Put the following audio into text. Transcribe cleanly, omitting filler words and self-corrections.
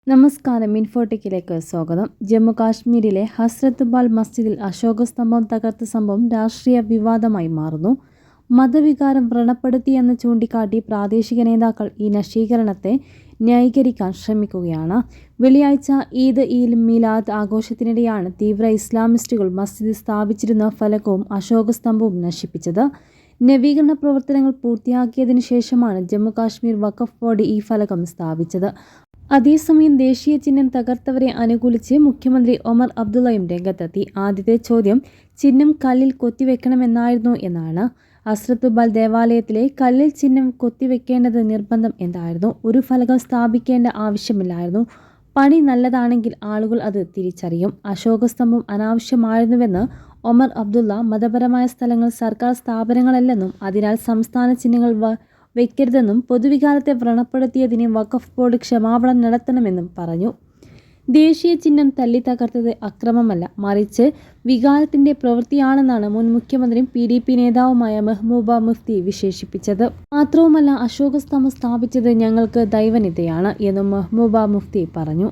നമസ്കാരം. ഇൻഫോടെക്കിലേക്ക് സ്വാഗതം. ജമ്മു കാശ്മീരിലെ ഹസ്രത്ത് ബാൽ മസ്ജിദിൽ അശോകസ്തംഭം തകർത്ത സംഭവം രാഷ്ട്രീയ വിവാദമായി മാറുന്നു. മതവികാരം വ്രണപ്പെടുത്തിയെന്ന് ചൂണ്ടിക്കാട്ടി പ്രാദേശിക നേതാക്കൾ ഈ നശീകരണത്തെ ന്യായീകരിക്കാൻ ശ്രമിക്കുകയാണ്. വെള്ളിയാഴ്ച ഈദ് മിലാദ് ആഘോഷത്തിനിടെയാണ് തീവ്ര ഇസ്ലാമിസ്റ്റുകൾ മസ്ജിദിൽ സ്ഥാപിച്ചിരുന്ന ഫലകവും അശോകസ്തംഭവും നശിപ്പിച്ചത്. നവീകരണ പ്രവർത്തനങ്ങൾ പൂർത്തിയാക്കിയതിനു ശേഷമാണ് ജമ്മു കാശ്മീർ വഖഫ് ബോർഡ് ഈ ഫലകം സ്ഥാപിച്ചത്. അതേസമയം ദേശീയ ചിഹ്നം തകർത്തവരെ അനുകൂലിച്ച് മുഖ്യമന്ത്രി ഒമർ അബ്ദുള്ളയും രംഗത്തെത്തി. ആദ്യത്തെ ചോദ്യം ചിഹ്നം കല്ലിൽ കൊത്തിവെക്കണമെന്നായിരുന്നു എന്നാണ്. ഹസ്രത്ത് ബൽ ദേവാലയത്തിലെ കല്ലിൽ ചിഹ്നം കൊത്തിവെക്കേണ്ടത് നിർബന്ധം എന്തായിരുന്നു? ഒരു ഫലകം സ്ഥാപിക്കേണ്ട ആവശ്യമില്ലായിരുന്നു. പണി നല്ലതാണെങ്കിൽ ആളുകൾ അത് തിരിച്ചറിയും. അശോകസ്തംഭം അനാവശ്യമായിരുന്നുവെന്ന് ഒമർ അബ്ദുള്ള. മതപരമായ സ്ഥലങ്ങൾ സർക്കാർ സ്ഥാപനങ്ങളല്ലെന്നും അതിനാൽ സംസ്ഥാന ചിഹ്നങ്ങൾ വയ്ക്കരുതെന്നും പൊതുവികാരത്തെ വ്രണപ്പെടുത്തിയതിന് വഖഫ് ബോർഡ് ക്ഷമാപണം നടത്തണമെന്നും പറഞ്ഞു. ദേശീയ ചിഹ്നം തല്ലി തകർത്തത് അക്രമമല്ല, മറിച്ച് വികാരത്തിന്റെ പ്രവൃത്തിയാണെന്നാണ് മുൻ മുഖ്യമന്ത്രിയും PDP നേതാവുമായ മെഹ്ബൂബ മുഫ്തി വിശേഷിപ്പിച്ചത്. മാത്രവുമല്ല, അശോകസ്തംഭം സ്ഥാപിച്ചത് ഞങ്ങൾക്ക് ദൈവനിന്ദയാണ് എന്നും മെഹ്ബൂബ മുഫ്തി പറഞ്ഞു.